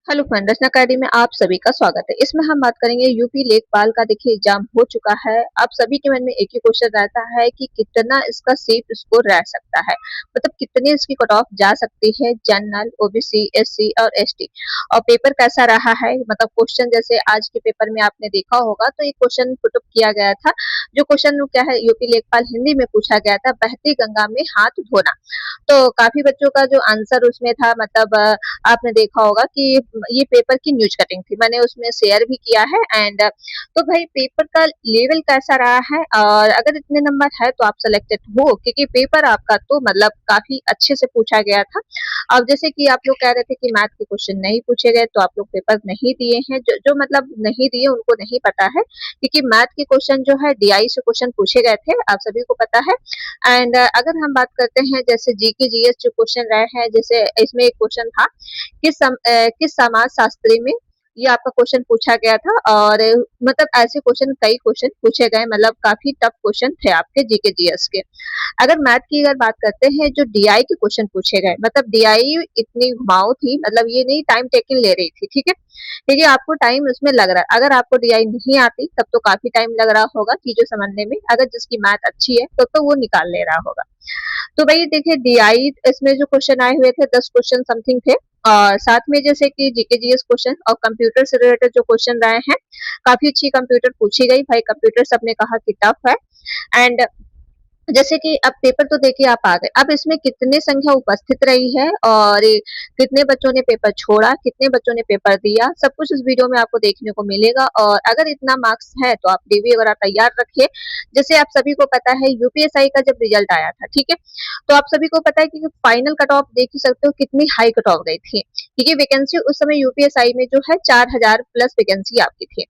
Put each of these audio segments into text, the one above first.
Hello friend, रचना academy में आप सभी का स्वागत है। इसमें हम बात करेंगे यूपी लेखपाल का। देखिए एग्जाम हो चुका है। आप सभी के मन में एक ही क्वेश्चन रहता है कि कितना इसका सीट स्कोर रह सकता है, मतलब कितनी इसकी कट ऑफ जा सकती है जनरल, ओबीसी, एससी और एसटी। और पेपर कैसा रहा है, मतलब क्वेश्चन जैसे आज के पेपर में आपने देखा होगा तो एक क्वेश्चन पुटअप किया गया था। जो क्वेश्चन क्या है, यूपी लेखपाल हिंदी में पूछा गया था, बहती गंगा में हाथ धोना। तो काफी बच्चों का जो आंसर उसमें था, मतलब आपने देखा होगा कि ये पेपर की न्यूज कटिंग थी, मैंने उसमें शेयर भी किया है। एंड तो भाई पेपर का लेवल कैसा रहा है, और अगर इतने नंबर है तो आप सिलेक्टेड हो, क्योंकि पेपर आपका तो मतलब काफी अच्छे से पूछा गया था। अब जैसे कि आप लोग कह रहे थे कि मैथ के क्वेश्चन नहीं पूछे गए, तो आप लोग पेपर नहीं दिए हैं। जो मतलब नहीं दिए उनको नहीं पता है, क्योंकि मैथ के क्वेश्चन जो है डीआई से क्वेश्चन पूछे गए थे, आप सभी को पता है। एंड अगर हम बात करते हैं जैसे जीके जीएस जो क्वेश्चन रहे हैं, जैसे इसमें एक क्वेश्चन था किस समाज शास्त्री में ये आपका क्वेश्चन पूछा गया था। और मतलब ऐसे क्वेश्चन कई क्वेश्चन पूछे गए, मतलब काफी टफ क्वेश्चन थे आपके जीके जीएस के। अगर मैथ की अगर बात करते हैं, जो डीआई के क्वेश्चन पूछे गए, मतलब डीआई इतनी घुमाऊ थी, मतलब ये नहीं टाइम टेकिंग ले रही थी, ठीक है, क्योंकि आपको टाइम उसमें लग रहा है। अगर आपको डीआई नहीं आती तब तो काफी टाइम लग रहा होगा चीजें समझने में, अगर जिसकी मैथ अच्छी है तो वो निकाल ले रहा होगा। तो भाई देखिए डीआई इसमें जो क्वेश्चन आए हुए थे 10 क्वेश्चन समथिंग थे। और साथ में जैसे कि जीके जीएस क्वेश्चन और कंप्यूटर से रिलेटेड जो क्वेश्चन रहे हैं, काफी अच्छी कंप्यूटर पूछी गई। भाई कंप्यूटर सबने कहा कि टफ है। एंड जैसे कि अब पेपर तो देखिए आप आ गए, अब इसमें कितने संख्या उपस्थित रही है और कितने बच्चों ने पेपर छोड़ा, कितने बच्चों ने पेपर दिया, सब कुछ इस वीडियो में आपको देखने को मिलेगा। और अगर इतना मार्क्स है तो आप डीवी वगैरह तैयार रखिए। जैसे आप सभी को पता है यूपीएसआई का जब रिजल्ट आया था, ठीक है, तो आप सभी को पता है कि फाइनल कट ऑफ देख ही सकते हो कितनी हाई कट ऑफ गई थी, क्योंकि वैकेंसी उस समय यूपीएसआई में जो है 4000 प्लस वैकेंसी आपकी थी।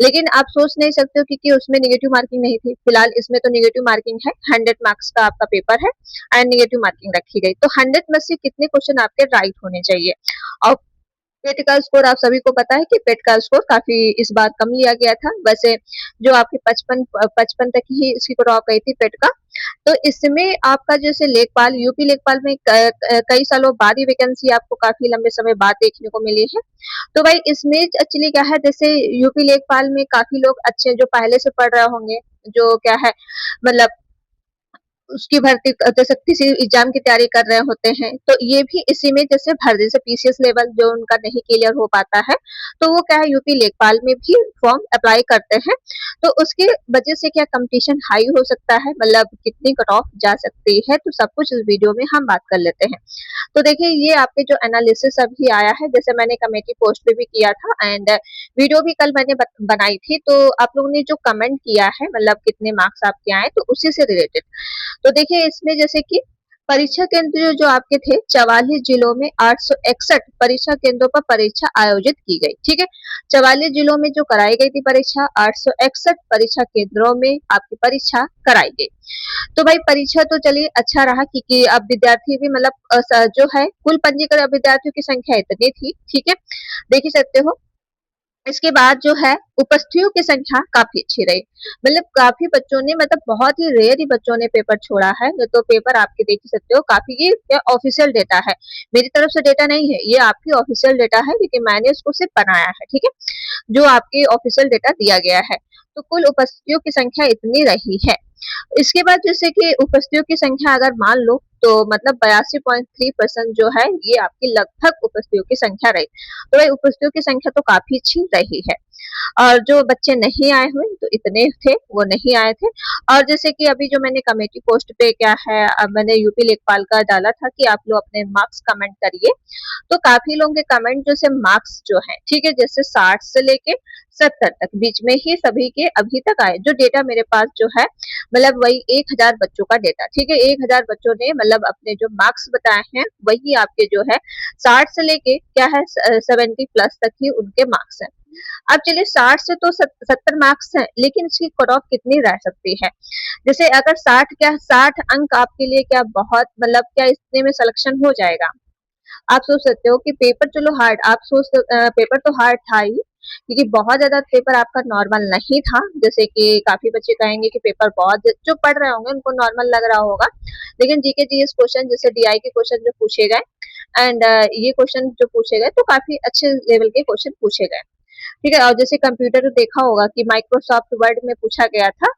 लेकिन आप सोच नहीं सकते हो, क्योंकि उसमें नेगेटिव मार्किंग नहीं थी। फिलहाल इसमें तो नेगेटिव मार्किंग है, 100 मार्क्स का आपका पेपर है एंड नेगेटिव मार्किंग रखी गई। तो 100 में से कितने क्वेश्चन आपके राइट होने चाहिए। और पेट का स्कोर आप सभी को पता है कि पेट का स्कोर काफी इस बार कम लिया गया था। वैसे जो आपके 55 तक ही इसकी कट ऑफ गई थी पेट का। तो इसमें आपका जैसे लेखपाल, यूपी लेखपाल में कई सालों बाद ही वैकेंसी आपको काफी लंबे समय बाद देखने को मिली है। तो भाई इसमें एक्चुअली क्या है, जैसे यूपी लेखपाल में काफी लोग अच्छे जो पहले से पढ़ रहे होंगे, जो क्या है मतलब उसकी भर्ती जैसे किसी एग्जाम की तैयारी कर रहे होते हैं, तो ये भी इसी में जैसे भर जैसे पीसीएस लेवल जो उनका नहीं क्लियर हो पाता है, तो वो क्या है यूपी लेखपाल में भी फॉर्म अप्लाई करते हैं। तो उसकी वजह से क्या कंपटीशन हाई हो सकता है, मतलब कितनी कट ऑफ जा सकती है, तो सब कुछ इस वीडियो में हम बात कर लेते हैं। तो देखिए ये आपके जो एनालिसिस अभी आया है, जैसे मैंने कमेटी पोस्ट पे भी किया था एंड वीडियो भी कल मैंने बनाई थी, तो आप लोगों ने जो कमेंट किया है, मतलब कितने मार्क्स आपके आए, तो उसी से रिलेटेड। तो देखिए इसमें जैसे कि परीक्षा केंद्र जो आपके थे 44 जिलों में 861 परीक्षा केंद्रों पर परीक्षा आयोजित की गई, ठीक है। 44 जिलों में जो कराई गई थी परीक्षा, 861 परीक्षा केंद्रों में आपकी परीक्षा कराई गई। तो भाई परीक्षा तो चलिए अच्छा रहा, क्योंकि अब विद्यार्थी भी मतलब जो है कुल पंजीकृत विद्यार्थियों की संख्या इतनी थी, ठीक है, देख ही सकते हो। इसके बाद जो है उपस्थितियों की संख्या काफी अच्छी रही, मतलब काफी बच्चों ने, मतलब बहुत ही रेयर ही बच्चों ने पेपर छोड़ा है। तो पेपर आपके देख ही सकते हो काफी, ये ऑफिशियल डेटा है, मेरी तरफ से डेटा नहीं है, ये आपकी ऑफिशियल डेटा है, क्योंकि मैंने उसको सिर्फ बनाया है, ठीक है, जो आपकी ऑफिशियल डेटा दिया गया है। तो कुल उपस्थितियों की संख्या इतनी रही है। इसके बाद जैसे कि उपस्थितियों की संख्या अगर मान लो तो मतलब 82.3% जो है ये आपकी लगभग उपस्थितियों की संख्या रही। तो भाई उपस्थितियों की संख्या तो काफी अच्छी रही है। और जो बच्चे नहीं आए हुए तो इतने थे वो नहीं आए थे। और जैसे कि अभी जो मैंने कमेटी पोस्ट पे क्या है, अब मैंने यूपी लेखपाल का डाला था कि आप लोग अपने मार्क्स कमेंट करिए। तो काफी लोगों के कमेंट जैसे मार्क्स जो है, ठीक है, जैसे 60 से लेके 70 तक बीच में ही सभी के अभी तक आए। जो डेटा मेरे पास जो है, मतलब वही 1000 बच्चों का डेटा, ठीक है, 1000 बच्चों ने मतलब अपने जो मार्क्स बताए हैं वही आपके जो है 60 से लेके क्या है 70 प्लस तक ही उनके मार्क्स हैं। अब चलिए 60 से तो 70 मार्क्स हैं, लेकिन इसकी कट ऑफ कितनी रह सकती है। जैसे अगर 60 अंक आपके लिए क्या बहुत, मतलब क्या इतने में सिलेक्शन हो जाएगा। आप सोच सकते हो कि पेपर चलो हार्ड, आप पेपर तो हार्ड था ही, क्योंकि बहुत ज्यादा पेपर आपका नॉर्मल नहीं था। जैसे कि काफी बच्चे कहेंगे कि पेपर बहुत, जो पढ़ रहे होंगे उनको नॉर्मल लग रहा होगा, लेकिन जीके जीएस क्वेश्चन जैसे डीआई के क्वेश्चन जो पूछे गए एंड ये क्वेश्चन जो पूछे गए तो काफी अच्छे लेवल के क्वेश्चन पूछे गए। ठीक है, और जैसे कंप्यूटर देखा होगा कि माइक्रोसॉफ्ट वर्ड में पूछा गया था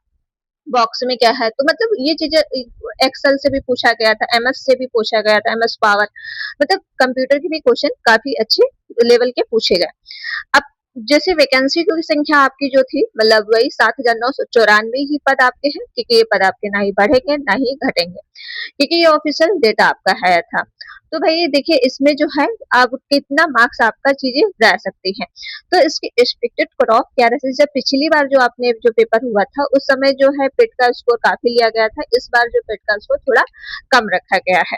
बॉक्स में क्या है, तो मतलब ये चीजें एक्सेल से भी पूछा गया था, एमएस से भी पूछा गया था, एमएस पावर, मतलब कंप्यूटर के भी क्वेश्चन काफी अच्छे लेवल के पूछे गए। अब जैसे वैकेंसी की संख्या आपकी जो थी मतलब वही 7,994 ही पद आपके हैं, क्योंकि ये पद आपके ना ही बढ़ेंगे ना ही घटेंगे, क्योंकि ये ऑफिशियल डेटा आपका है था। तो भाई देखिए इसमें जो है आप कितना मार्क्स आपका चीजें रह सकती है, तो इसकी एक्सपेक्टेड कट ऑफ क्या रहती है। जब पिछली बार जो आपने जो पेपर हुआ था उस समय जो है पेट का स्कोर काफी लिया गया था, इस बार जो पेट का स्कोर थोड़ा कम रखा गया है,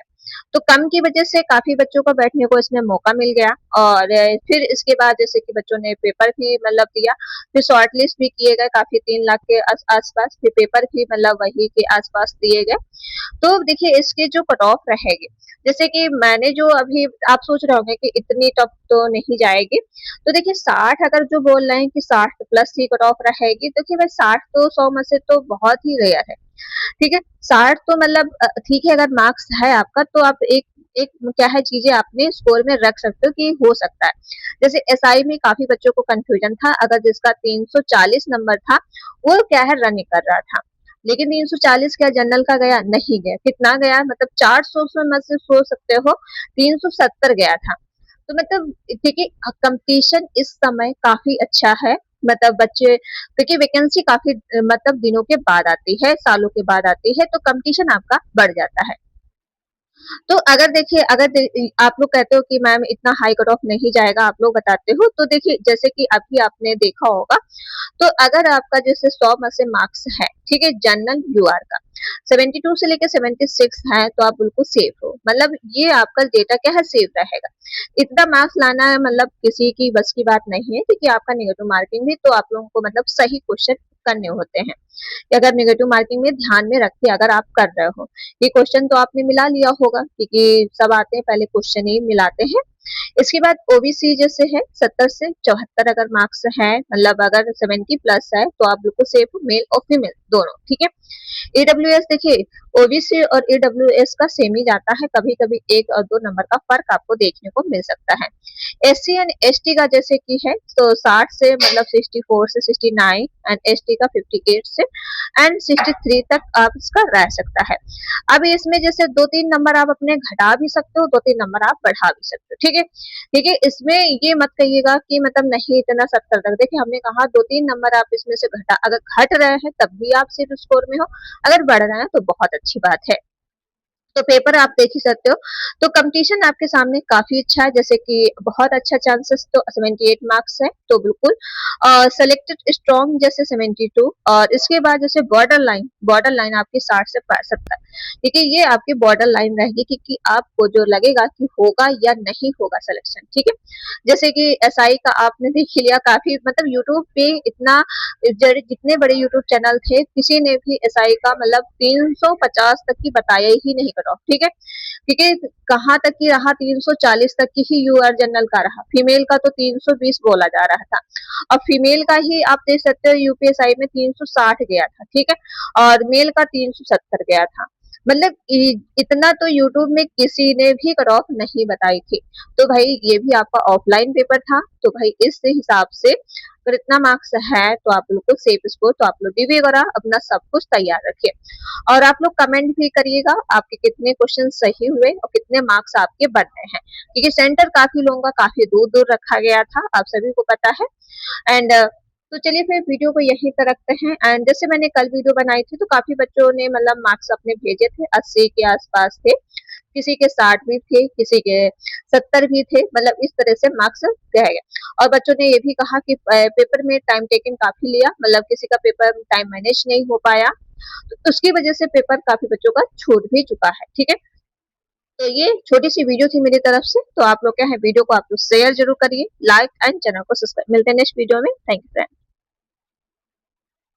तो कम की वजह से काफी बच्चों को बैठने को इसमें मौका मिल गया। और फिर इसके बाद जैसे कि बच्चों ने पेपर भी मतलब दिया, फिर शॉर्ट लिस्ट भी किए गए काफी 3 लाख के आसपास, फिर पेपर भी मतलब वही के आसपास दिए गए। तो देखिए इसके जो कट ऑफ रहेगी, जैसे कि मैंने जो अभी आप सोच रहे होंगे कि इतनी टफ तो नहीं जाएगी, तो देखिए 60 अगर जो बोल रहे हैं कि 60 प्लस ही कट ऑफ रहेगी, तो देखिए भाई 60 तो 100 में से तो बहुत ही रेयर है। ठीक है, 60 तो मतलब ठीक है, अगर मार्क्स है आपका तो आप एक एक क्या है चीजें अपने स्कोर में रख सकते हो कि हो सकता है। जैसे एसआई में काफी बच्चों को कंफ्यूजन था, अगर जिसका 340 नंबर था वो क्या है रनिंग कर रहा था, लेकिन 340 क्या जनरल का गया नहीं गया, कितना गया मतलब 400 में से सोच सकते हो 370 गया था। तो मतलब क्योंकि कंपटीशन इस समय काफी अच्छा है, मतलब बच्चे क्योंकि वैकेंसी काफी मतलब दिनों के बाद आती है, सालों के बाद आती है, तो कंपटीशन आपका बढ़ जाता है। तो अगर देखिए आप लोग कहते हो कि मैम इतना हाई कट ऑफ नहीं जाएगा, आप लोग बताते हो, तो देखिए जैसे कि अभी आपने देखा होगा, तो अगर आपका जैसे 100 में से मार्क्स है, ठीक है, जनरल यूआर का 72 से लेकर 76 है, तो आप बिल्कुल सेफ हो, मतलब ये आपका डेटा क्या है सेफ रहेगा। इतना मार्क्स लाना है मतलब किसी की बस की बात नहीं है, क्योंकि आपका नेगेटिव मार्किंग भी तो आप लोगों को मतलब सही क्वेश्चन करने होते हैं, कि अगर नेगेटिव मार्किंग में ध्यान में रख के अगर आप कर रहे हो, ये क्वेश्चन तो आपने मिला लिया होगा, क्योंकि सब आते हैं पहले क्वेश्चन ही मिलाते हैं। इसके बाद ओबीसी जैसे है 70 से 74 अगर मार्क्स है, मतलब अगर 70 प्लस है, तो आप बिल्कुल सेफ हो, मेल और फीमेल दोनों, ठीक है। ईडब्ल्यूएस देखिए ओबीसी और ईडब्ल्यूएस का सेम ही जाता है, कभी कभी 1 और 2 नंबर का फर्क आपको देखने को मिल सकता है। एससी एंड एसटी का जैसे कि है तो 60 से मतलब 64 से 69 एंड एसटी का 58 से एंड 63 तक आप इसका रह सकता है। अब इसमें जैसे 2-3 नंबर आप अपने घटा भी सकते हो, 2-3 नंबर आप बढ़ा भी सकते हो, ठीक है। ठीक है, इसमें ये मत कहिएगा कि मतलब नहीं इतना 70 तक, देखिए हमने कहा 2-3 नंबर आप इसमें से घटा, अगर घट रहे हैं तब भी आप सिर्फ स्कोर में हो, अगर बढ़ रहे हैं तो बहुत अच्छी बात है। तो पेपर आप देख ही सकते हो, तो कंपटीशन आपके सामने काफी अच्छा है, जैसे कि बहुत अच्छा चांसेस तो 78 मार्क्स है, तो बिल्कुल सेलेक्टेड स्ट्रॉन्ग जैसे 72, और इसके बाद जैसे बॉर्डर लाइन आपकी 60 से 65, ठीक है, ये आपकी बॉर्डर लाइन रहेगी, क्योंकि आपको जो लगेगा कि होगा या नहीं होगा सिलेक्शन, ठीक है। जैसे कि एसआई का आपने देख लिया, काफी मतलब यूट्यूब पे इतना जितने बड़े यूट्यूब चैनल थे किसी ने भी एसआई का मतलब 350 तक की बताया ही नहीं कट ऑफ, ठीक है, क्योंकि कहाँ तक की रहा 340 तक की ही यूआर जनरल का रहा, फीमेल का तो 320 बोला जा रहा था, और फीमेल का ही आप देख सकते हो यूपीएसआई में 360 गया था, ठीक है, और मेल का 370 गया था, मतलब इतना तो यूट्यूब में किसी ने भी कट ऑफ नहीं बताई थी। तो भाई ये भी आपका ऑफलाइन पेपर था, तो भाई इस हिसाब से अगर इतना मार्क्स है तो आप बिल्कुल सेफ स्कोर, तो आप लोग डीबी वगैरह अपना सब कुछ तैयार रखिए, और आप लोग कमेंट भी करिएगा आपके कितने क्वेश्चन सही हुए और कितने मार्क्स आपके बढ़ रहे हैं, क्योंकि सेंटर काफी लोगों का काफी दूर दूर रखा गया था, आप सभी को पता है। एंड तो चलिए फिर वीडियो को यहीं पर रखते हैं, एंड जैसे मैंने कल वीडियो बनाई थी तो काफी बच्चों ने मतलब मार्क्स अपने भेजे थे, 80 के आसपास थे, किसी के 60 भी थे, किसी के 70 भी थे, मतलब इस तरह से मार्क्स रह गए। और बच्चों ने ये भी कहा कि पेपर में टाइम टेकिंग काफी लिया, मतलब किसी का पेपर टाइम मैनेज नहीं हो पाया, तो उसकी वजह से पेपर काफी बच्चों का छूट भी चुका है, ठीक है। तो ये छोटी सी वीडियो थी मेरी तरफ से, तो आप लोग क्या है वीडियो को आप लोग शेयर जरूर करिए, लाइक एंड चैनल को सब्सक्राइब, मिलते हैं नेक्स्ट वीडियो में, थैंक यू फ्रेंड।